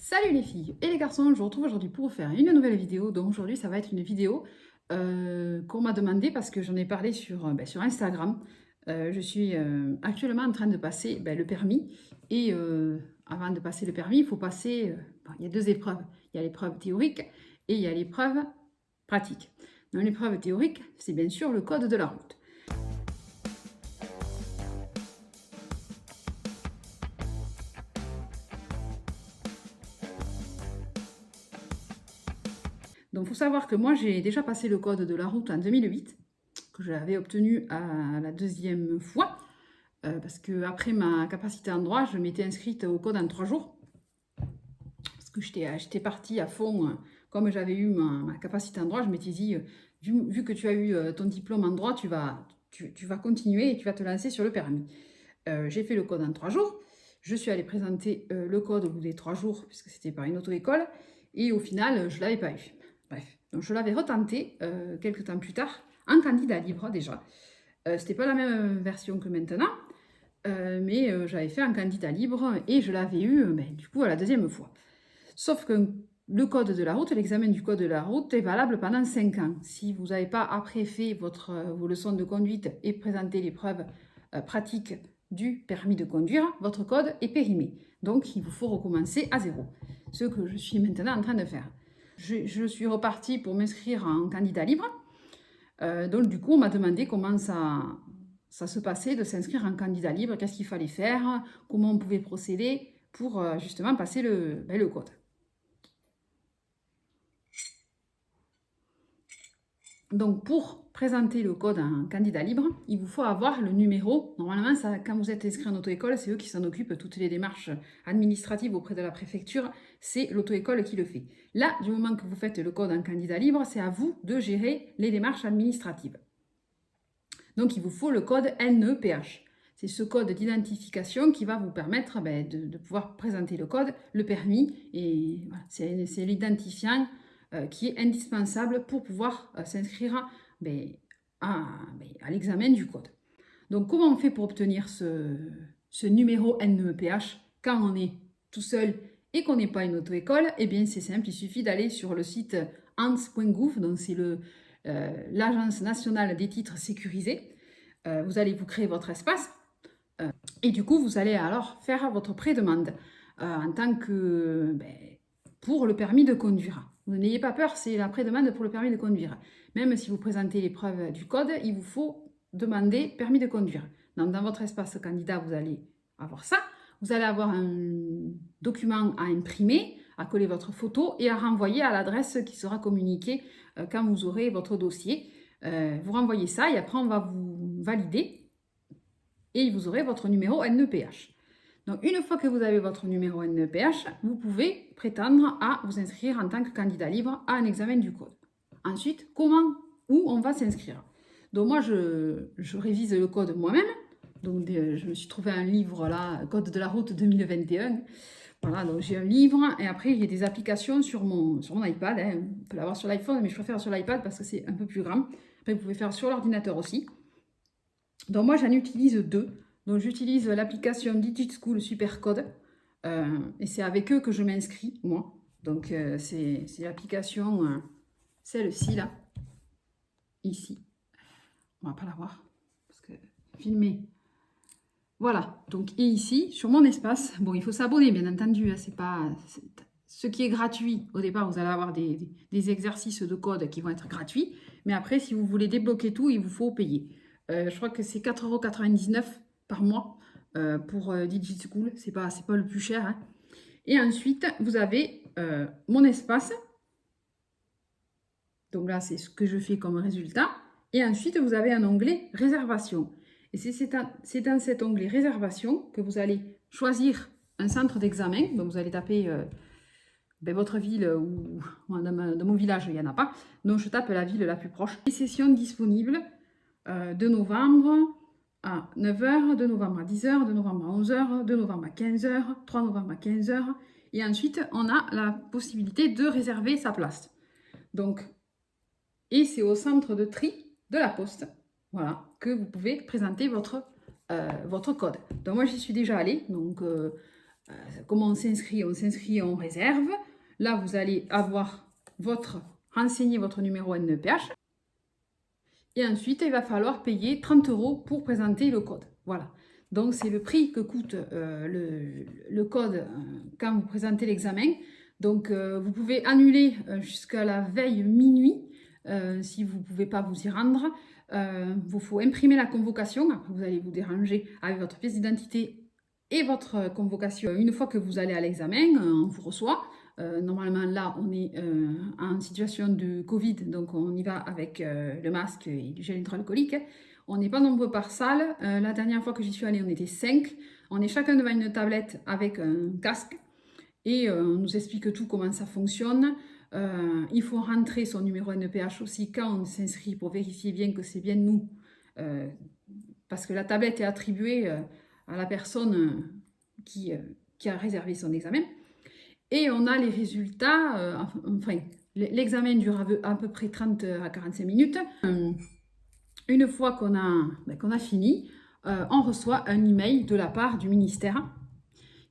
Salut les filles et les garçons, je vous retrouve aujourd'hui pour vous faire une nouvelle vidéo. Donc aujourd'hui ça va être une vidéo qu'on m'a demandé parce que j'en ai parlé sur Instagram. Je suis actuellement en train de passer le permis et avant de passer le permis, il faut passer, il y a deux épreuves. Il y a l'épreuve théorique et il y a l'épreuve pratique. Dans l'épreuve théorique, c'est bien sûr le code de la route. Donc, il faut savoir que moi, j'ai déjà passé le code de la route en 2008, que j'avais obtenu à la deuxième fois, parce que après ma capacité en droit, je m'étais inscrite au code en 3 jours, parce que j'étais partie à fond, comme j'avais eu ma capacité en droit, je m'étais dit, vu que tu as eu ton diplôme en droit, tu vas continuer et tu vas te lancer sur le permis. J'ai fait le code en 3 jours, je suis allée présenter le code au bout des 3 jours, puisque c'était par une auto-école, et au final, je ne l'avais pas eu. Bref, donc je l'avais retenté quelques temps plus tard, en candidat libre déjà. C'était pas la même version que maintenant, mais j'avais fait un candidat libre et je l'avais eu du coup à la deuxième fois. Sauf que le code de la route, l'examen du code de la route est valable pendant 5 ans. Si vous n'avez pas après fait vos leçons de conduite et présenté l'épreuve pratique du permis de conduire, votre code est périmé. Donc il vous faut recommencer à zéro. Ce que je suis maintenant en train de faire. Je suis repartie pour m'inscrire en candidat libre. Donc du coup, on m'a demandé comment ça se passait de s'inscrire en candidat libre, qu'est-ce qu'il fallait faire, comment on pouvait procéder pour justement passer le code. Donc pour présenter le code en candidat libre, il vous faut avoir le numéro. Normalement, quand vous êtes inscrit en auto-école, c'est eux qui s'en occupent, toutes les démarches administratives auprès de la préfecture, c'est l'auto-école qui le fait. Là, du moment que vous faites le code en candidat libre, c'est à vous de gérer les démarches administratives. Donc il vous faut le code NEPH. C'est ce code d'identification qui va vous permettre de pouvoir présenter le code, le permis, et voilà, c'est l'identifiant qui est indispensable pour pouvoir s'inscrire à l'examen du code. Donc comment on fait pour obtenir ce numéro NEPH quand on est tout seul et qu'on n'est pas une auto-école? Eh bien c'est simple, il suffit d'aller sur le site ans.gouv, donc c'est l'Agence nationale des titres sécurisés. Vous allez vous créer votre espace et du coup vous allez alors faire votre pré-demande en tant que pour le permis de conduire. Vous n'ayez pas peur, c'est la pré-demande pour le permis de conduire. Même si vous présentez l'épreuve du code, il vous faut demander permis de conduire. Donc dans votre espace candidat, vous allez avoir ça. Vous allez avoir un document à imprimer, à coller votre photo et à renvoyer à l'adresse qui sera communiquée quand vous aurez votre dossier. Vous renvoyez ça et après on va vous valider et vous aurez votre numéro NEPH. Donc une fois que vous avez votre numéro NEPH, vous pouvez prétendre à vous inscrire en tant que candidat libre à un examen du code. Ensuite, où on va s'inscrire? Donc moi, je révise le code moi-même. Donc je me suis trouvé un livre là, Code de la route 2021. Voilà, donc j'ai un livre et après j'ai des applications sur mon iPad. Hein. On peut l'avoir sur l'iPhone, mais je préfère sur l'iPad parce que c'est un peu plus grand. Après, vous pouvez faire sur l'ordinateur aussi. Donc moi, j'en utilise deux. Donc j'utilise l'application DigitSchool Supercode et c'est avec eux que je m'inscris, moi. Donc c'est l'application, celle-ci là, ici. On va pas la voir parce que filmer. Voilà, donc et ici, sur mon espace, bon, il faut s'abonner, bien entendu, hein, c'est pas... Ce qui est gratuit, au départ, vous allez avoir des exercices de code qui vont être gratuits, mais après, si vous voulez débloquer tout, il vous faut payer. Je crois que c'est 4,99 € par mois pour DigiSchool, c'est pas le plus cher. Hein. Et ensuite, vous avez mon espace, donc là, c'est ce que je fais comme résultat, et ensuite, vous avez un onglet réservation. Et c'est dans cet onglet réservation que vous allez choisir un centre d'examen. Donc vous allez taper votre ville ou dans mon village, il n'y en a pas. Donc je tape la ville la plus proche. Les sessions disponibles de novembre à 9 h, de novembre à 10 h, de novembre à 11 h, de novembre à 15 h, 3 novembre à 15 h. Et ensuite, on a la possibilité de réserver sa place. Donc, et c'est au centre de tri de la poste. Voilà, que vous pouvez présenter votre code. Donc moi j'y suis déjà allée, donc comment on s'inscrit? On s'inscrit en réserve. Là, vous allez avoir renseigner votre numéro NEPH. Et ensuite, il va falloir payer 30 € pour présenter le code. Voilà. Donc, c'est le prix que coûte le code quand vous présentez l'examen. Donc, vous pouvez annuler jusqu'à la veille minuit si vous ne pouvez pas vous y rendre. Il faut imprimer la convocation. Après, vous allez vous déranger avec votre pièce d'identité et votre convocation. Une fois que vous allez à l'examen, on vous reçoit. Normalement, là, on est en situation de Covid, donc on y va avec le masque et du gel hydroalcoolique. On n'est pas nombreux par salle. La dernière fois que j'y suis allée, on était 5. On est chacun devant une tablette avec un casque et on nous explique tout comment ça fonctionne. Il faut rentrer son numéro NEPH aussi quand on s'inscrit pour vérifier bien que c'est bien nous. Parce que la tablette est attribuée à la personne qui a réservé son examen. Et on a les résultats, enfin, l'examen dure à peu près 30 à 45 minutes. Une fois qu'on a fini, on reçoit un email de la part du ministère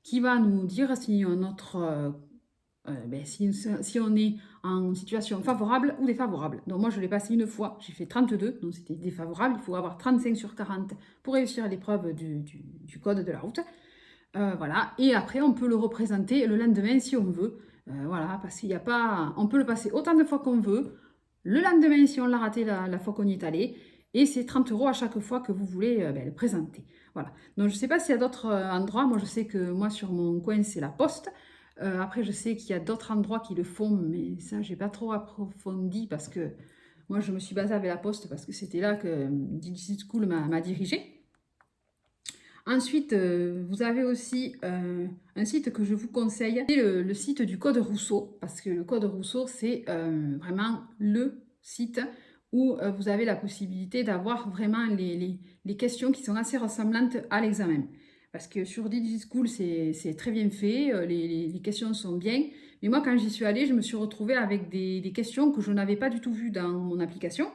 qui va nous dire si si on est en situation favorable ou défavorable. Donc moi, je l'ai passé une fois, j'ai fait 32, donc c'était défavorable. Il faut avoir 35 sur 40 pour réussir l'épreuve du code de la route. Voilà, et après on peut le représenter le lendemain si on veut. Voilà, parce qu'il n'y a pas. On peut le passer autant de fois qu'on veut. Le lendemain, si on l'a raté la fois qu'on y est allé. Et c'est 30 € à chaque fois que vous voulez le présenter. Voilà. Donc je ne sais pas s'il y a d'autres endroits. Moi, je sais que moi, sur mon coin, c'est la Poste. Après, je sais qu'il y a d'autres endroits qui le font, mais ça, j'ai pas trop approfondi parce que moi, je me suis basée avec la Poste parce que c'était là que Digital School m'a dirigée. Ensuite, vous avez aussi un site que je vous conseille, c'est le site du Code Rousseau, parce que le Code Rousseau, c'est vraiment le site où vous avez la possibilité d'avoir vraiment les questions qui sont assez ressemblantes à l'examen. Parce que sur DigiSchool, c'est très bien fait, les questions sont bien. Mais moi, quand j'y suis allée, je me suis retrouvée avec des questions que je n'avais pas du tout vues dans mon application.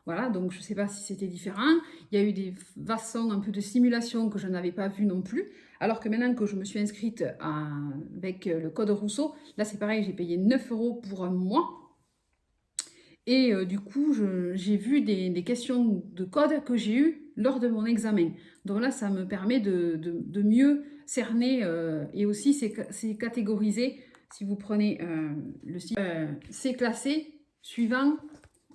Voilà, donc je ne sais pas si c'était différent. Il y a eu des façons un peu de simulation que je n'avais pas vues non plus. Alors que maintenant que je me suis inscrite avec le code Rousseau, là c'est pareil, j'ai payé 9 € pour un mois. Et du coup, j'ai vu des questions de code que j'ai eues lors de mon examen. Donc là, ça me permet de mieux cerner et aussi c'est catégorisé. Si vous prenez le site, c'est classé suivant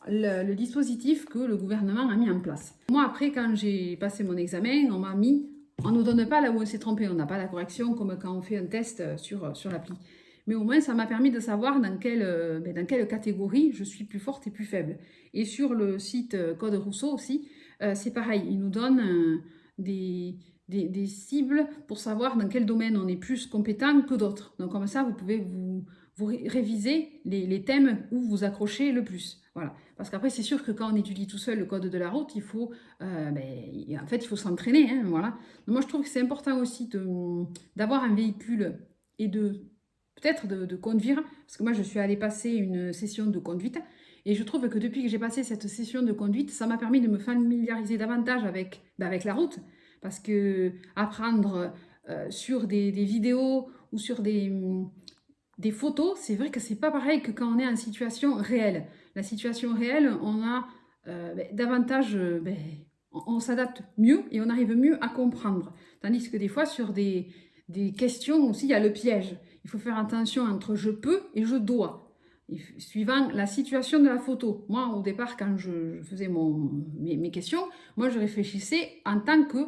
le dispositif que le gouvernement a mis en place. Moi, après, quand j'ai passé mon examen, on ne nous donne pas là où on s'est trompé, on n'a pas la correction comme quand on fait un test sur l'appli. Mais au moins, ça m'a permis de savoir dans quelle catégorie je suis plus forte et plus faible. Et sur le site Code Rousseau aussi, c'est pareil, ils nous donnent des cibles pour savoir dans quel domaine on est plus compétent que d'autres. Donc comme ça, vous pouvez vous réviser les thèmes où vous accrochez le plus. Voilà. Parce qu'après, c'est sûr que quand on étudie tout seul le code de la route, il faut s'entraîner. Hein, voilà. Donc moi, je trouve que c'est important aussi d'avoir un véhicule et peut-être de conduire. Parce que moi, je suis allée passer une session de conduite. Et je trouve que depuis que j'ai passé cette session de conduite, ça m'a permis de me familiariser davantage avec la route. Parce que apprendre sur des vidéos ou sur des photos, c'est vrai que c'est pas pareil que quand on est en situation réelle. La situation réelle, on a davantage, on s'adapte mieux et on arrive mieux à comprendre. Tandis que des fois, sur des questions aussi, il y a le piège. Il faut faire attention entre je peux et je dois. Suivant la situation de la photo. Moi, au départ, quand je faisais mes questions, moi, je réfléchissais en tant que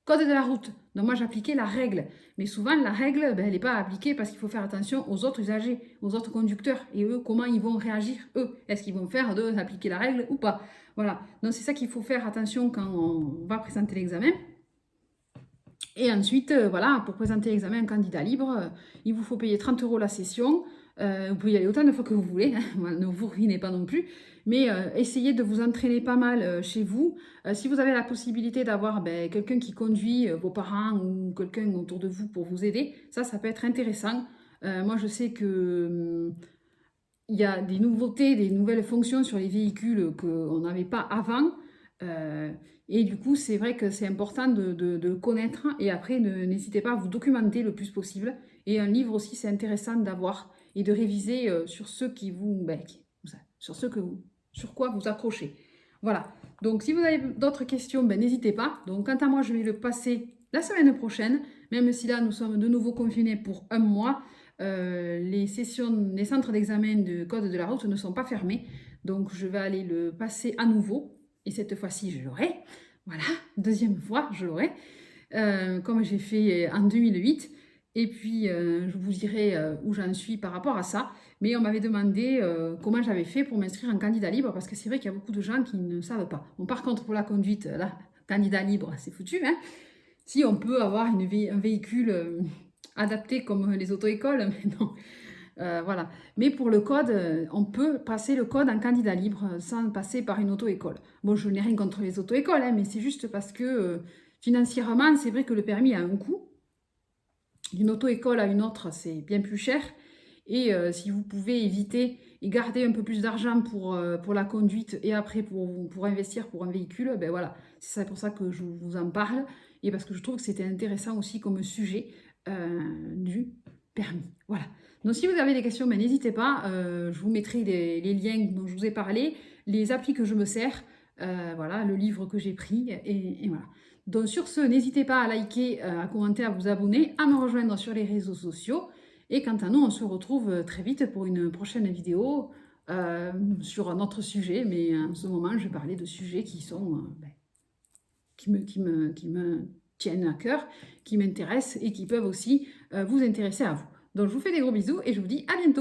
code de la route. Donc moi, j'appliquais la règle. Mais souvent, la règle, elle n'est pas appliquée parce qu'il faut faire attention aux autres usagers, aux autres conducteurs. Et eux, comment ils vont réagir, eux. Est-ce qu'ils vont faire d'appliquer la règle ou pas? Voilà. Donc c'est ça qu'il faut faire attention quand on va présenter l'examen. Et ensuite, voilà, pour présenter l'examen candidat libre, il vous faut payer 30 € la session. Vous pouvez y aller autant de fois que vous voulez, hein, ne vous ruinez pas non plus, mais essayez de vous entraîner pas mal chez vous. Si vous avez la possibilité d'avoir quelqu'un qui conduit, vos parents ou quelqu'un autour de vous pour vous aider, ça peut être intéressant. Moi, je sais que il y a des nouveautés, des nouvelles fonctions sur les véhicules qu'on n'avait pas avant. Et du coup, c'est vrai que c'est important de connaître. Et après, n'hésitez pas à vous documenter le plus possible Et un livre aussi, c'est intéressant d'avoir et de réviser sur ceux qui vous, sur quoi vous accrochez. Voilà. Donc, si vous avez d'autres questions, n'hésitez pas. Donc, quant à moi, je vais le passer la semaine prochaine, même si là, nous sommes de nouveau confinés pour un mois. Les centres d'examen de code de la route ne sont pas fermés. Donc, je vais aller le passer à nouveau. Et cette fois-ci, je l'aurai. Voilà, deuxième fois, je l'aurai. Comme j'ai fait en 2008. Et puis, je vous dirai où j'en suis par rapport à ça. Mais on m'avait demandé comment j'avais fait pour m'inscrire en candidat libre, parce que c'est vrai qu'il y a beaucoup de gens qui ne savent pas. Bon, par contre, pour la conduite, là, candidat libre, c'est foutu. Hein. Si on peut avoir un véhicule adapté comme les auto-écoles, mais non. Voilà. Mais pour le code, on peut passer le code en candidat libre sans passer par une auto-école. Bon, je n'ai rien contre les auto-écoles, hein, mais c'est juste parce que financièrement, c'est vrai que le permis a un coût. D'une auto-école à une autre, c'est bien plus cher. Et si vous pouvez éviter et garder un peu plus d'argent pour la conduite et après pour investir pour un véhicule, ben voilà, c'est pour ça que je vous en parle et parce que je trouve que c'était intéressant aussi comme sujet du permis. Voilà. Donc si vous avez des questions, ben, n'hésitez pas, je vous mettrai les liens dont je vous ai parlé, les applis que je me sers, voilà, le livre que j'ai pris et voilà. Donc sur ce, n'hésitez pas à liker, à commenter, à vous abonner, à me rejoindre sur les réseaux sociaux. Et quant à nous, on se retrouve très vite pour une prochaine vidéo sur un autre sujet. Mais en ce moment, je vais parler de sujets qui sont qui me tiennent à cœur, qui m'intéressent et qui peuvent aussi vous intéresser à vous. Donc je vous fais des gros bisous et je vous dis à bientôt.